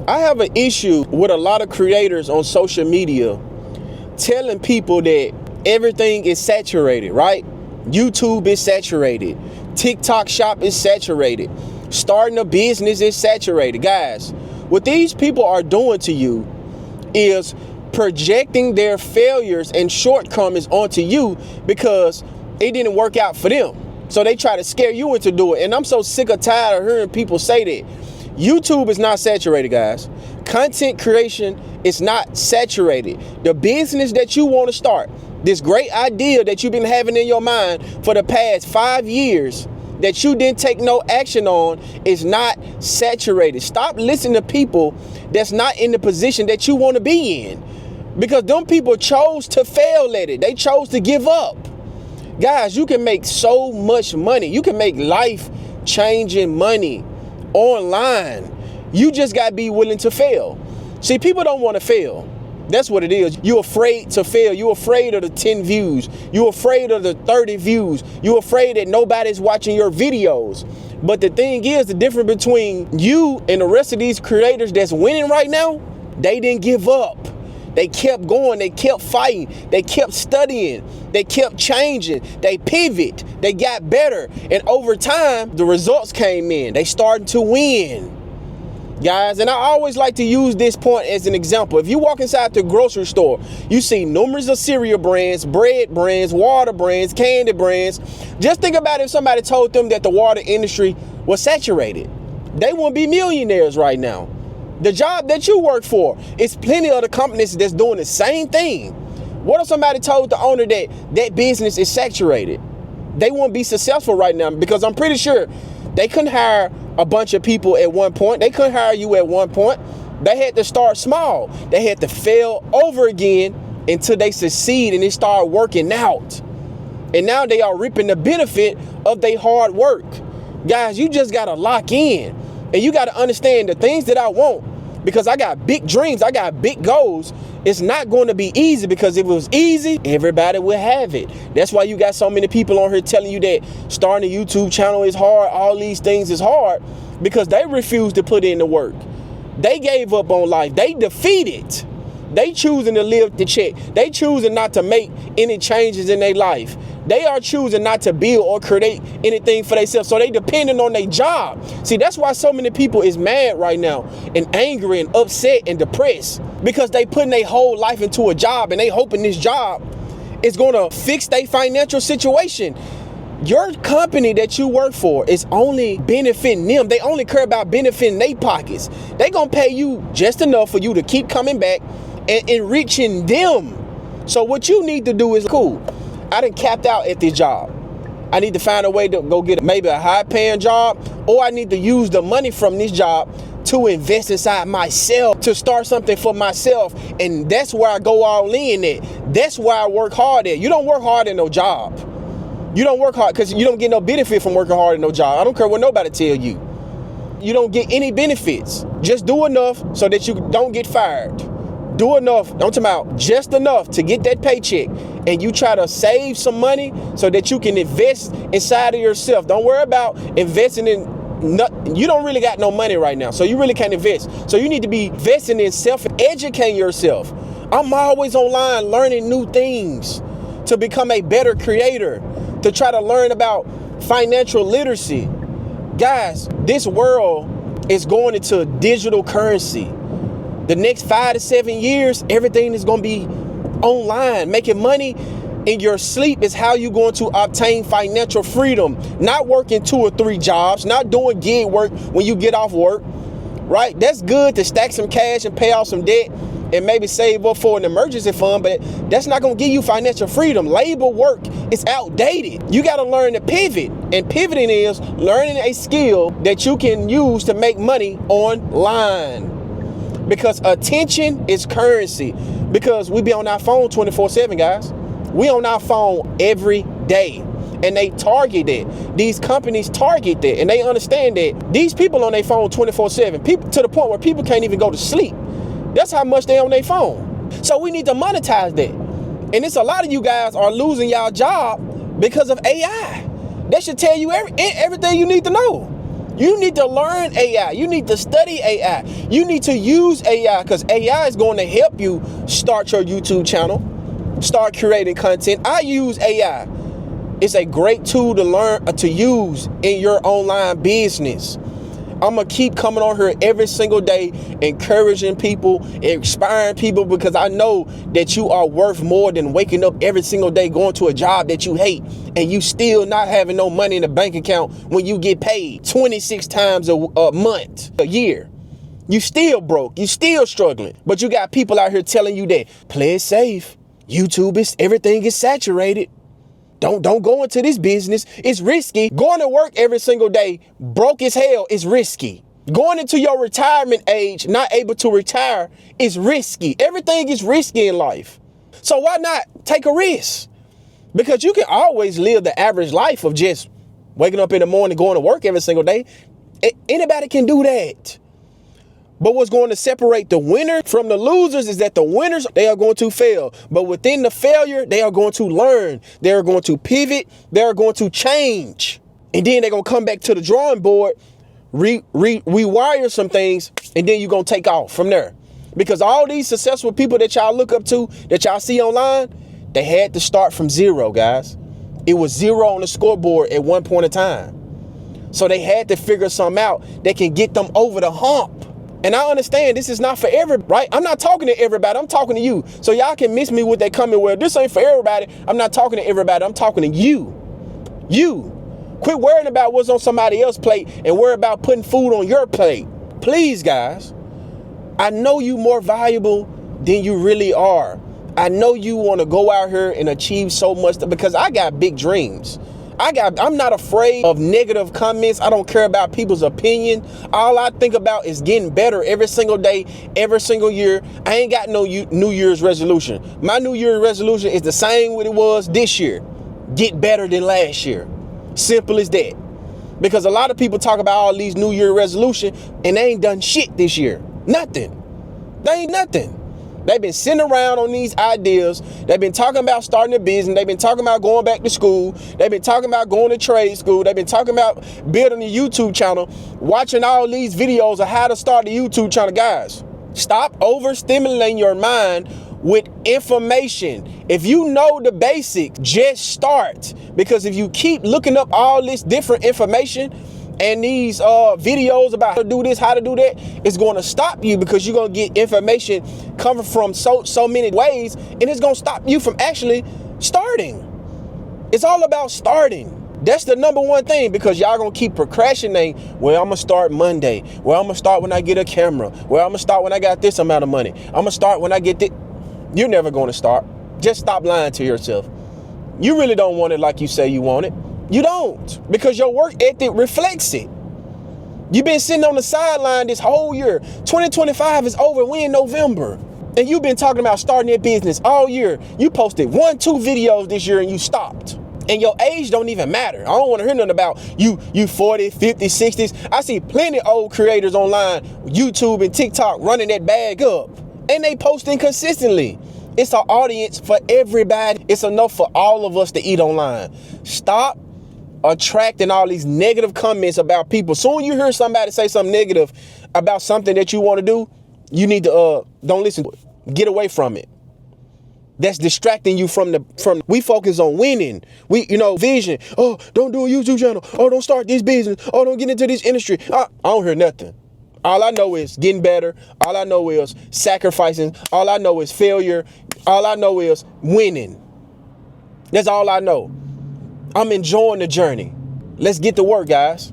I have an issue with a lot of creators on social media telling people that everything is saturated, right? YouTube is saturated. TikTok shop is saturated. Starting a business is saturated. Guys, what these people are doing to you is projecting their failures and shortcomings onto you because it didn't work out for them. So they try to scare you into doing it. And I'm so sick or tired of hearing people say that. YouTube is not saturated, guys. Content creation is not saturated. The business that you want to start, this great idea that you've been having in your mind for the past 5 years that you didn't take no action on, is not saturated. Stop listening to people that's not in the position that you want to be in, because them people chose to fail at it. They chose to give up. Guys, you can make so much money. You can make life-changing money online. You just got to be willing to fail. See, people don't want to fail. That's what it is. You're afraid to fail. You're afraid of the 10 views. You're afraid of the 30 views. You're afraid that nobody's watching your videos. But the thing is, the difference between you and the rest of these creators that's winning right now, they didn't give up. They kept going. They kept fighting. They kept studying. They kept changing. They pivot. They got better. And over time, the results came in. They started to win. Guys, and I always like to use this point as an example. If you walk inside the grocery store, you see numerous of cereal brands, bread brands, water brands, candy brands. Just think about if somebody told them that the water industry was saturated. They wouldn't be millionaires right now. The job that you work for, it's plenty of the companies that's doing the same thing. What if somebody told the owner that that business is saturated? They won't be successful right now, because I'm pretty sure they couldn't hire a bunch of people at one point. They couldn't hire you at one point. They had to start small. They had to fail over again until they succeed and they start working out. And now they are reaping the benefit of their hard work. Guys, you just got to lock in. And you got to understand the things that I want, because I got big dreams. I got big goals. It's not going to be easy, because if it was easy, everybody would have it. That's why you got so many people on here telling you that starting a YouTube channel is hard. All these things is hard, because they refuse to put in the work. They gave up on life. They defeated. They choosing to live the check. They choosing not to make any changes in their life. They are choosing not to build or create anything for themselves. So they depending on their job. See, that's why so many people is mad right now and angry and upset and depressed, because they putting their whole life into a job and they hoping this job is going to fix their financial situation. Your company that you work for is only benefiting them. They only care about benefiting their pockets. They going to pay you just enough for you to keep coming back and enriching them. So what you need to do is, cool, I done capped out at this job. I need to find a way to go get maybe a high paying job, or I need to use the money from this job to invest inside myself, to start something for myself. And that's where I go all in at. That's where I work hard at. You don't work hard at no job. You don't work hard because you don't get no benefit from working hard at no job. I don't care what nobody tell you. You don't get any benefits. Just do enough so that you don't get fired. Do enough, don't talk about just enough to get that paycheck, and you try to save some money so that you can invest inside of yourself. Don't worry about investing in nothing. You don't really got no money right now, so you really can't invest. So you need to be investing in self-educating yourself. I'm always online learning new things to become a better creator, to try to learn about financial literacy. Guys, this world is going into digital currency. The next 5 to 7 years, everything is going to be online. Making money in your sleep is how you're going to obtain financial freedom. Not working 2 or 3 jobs, not doing gig work when you get off work, right? That's good to stack some cash and pay off some debt and maybe save up for an emergency fund, but that's not going to give you financial freedom. Labor work is outdated. You got to learn to pivot. And pivoting is learning a skill that you can use to make money online. Because attention is currency. Because we be on our phone 24/7, guys. We on our phone every day. And they target it. These companies target that. And they understand that these people on their phone 24/7. People to the point where people can't even go to sleep. That's how much they on their phone. So we need to monetize that. And it's a lot of you guys are losing y'all job because of AI. That should tell you everything you need to know. You need to learn AI. You need to study AI. You need to use AI because AI is going to help you start your YouTube channel, start creating content. I use AI. It's a great tool to learn to use in your online business. I'm going to keep coming on here every single day, encouraging people, inspiring people, because I know that you are worth more than waking up every single day going to a job that you hate and you still not having no money in the bank account when you get paid 26 times a month, a year. You still broke. You still struggling. But you got people out here telling you that play it safe. YouTube everything is saturated. Don't go into this business. It's risky. Going to work every single day, broke as hell, is risky. Going into your retirement age, not able to retire, is risky. Everything is risky in life. So why not take a risk? Because you can always live the average life of just waking up in the morning, going to work every single day. Anybody can do that. But what's going to separate the winner from the losers is that the winners, they are going to fail. But within the failure, they are going to learn. They are going to pivot. They are going to change. And then they're going to come back to the drawing board, rewire some things, and then you're going to take off from there. Because all these successful people that y'all look up to, that y'all see online, they had to start from zero, guys. It was zero on the scoreboard at one point in time. So they had to figure something out that can get them over the hump. And I understand this is not for everybody, right? I'm not talking to everybody. I'm talking to you. So y'all can miss me with that comment where this ain't for everybody. I'm not talking to everybody. I'm talking to you. You. Quit worrying about what's on somebody else's plate and worry about putting food on your plate. Please, guys. I know you more valuable than you really are. I know you want to go out here and achieve so much because I got big dreams. I'm not afraid of negative comments. I don't care about people's opinion. All I think about is getting better every single day, every single year. I ain't got no New Year's resolution. My New Year's resolution is the same what it was this year. Get better than last year. Simple as that. Because a lot of people talk about all these New Year resolutions and they ain't done shit this year. Nothing. They ain't nothing. They've been sitting around on these ideas. They've been talking about starting a business. They've been talking about going back to school. They've been talking about going to trade school. They've been talking about building a YouTube channel, watching all these videos of how to start a YouTube channel. Guys, stop overstimulating your mind with information. If you know the basics, just start. Because if you keep looking up all this different information and these videos about how to do this, how to do that, it's going to stop you because you're going to get information coming from so many ways, and it's going to stop you from actually starting. It's all about starting. That's the number one thing, because y'all going to keep procrastinating. Well, I'm going to start Monday. Well, I'm going to start when I get a camera. Well, I'm going to start when I got this amount of money. I'm going to start when I get this. You're never going to start. Just stop lying to yourself. You really don't want it like you say you want it. You don't, because your work ethic reflects it. You've been sitting on the sideline this whole year. 2025 is over. We in November. And you've been talking about starting that business all year. You posted 1-2 videos this year and you stopped. And your age don't even matter. I don't want to hear nothing about you 40, 50, 60s. I see plenty of old creators online, YouTube and TikTok, running that bag up. And they posting consistently. It's an audience for everybody. It's enough for all of us to eat online. Stop attracting all these negative comments about people. Soon you hear somebody say something negative about something that you want to do, you need to don't listen to it. Get away from it. That's distracting you from we focus on winning. We, vision. Oh, don't do a YouTube channel. Oh, don't start this business. Oh, don't get into this industry. I don't hear nothing. All I know is getting better. All I know is sacrificing. All I know is failure. All I know is winning. That's all I know. I'm enjoying the journey. Let's get to work, guys.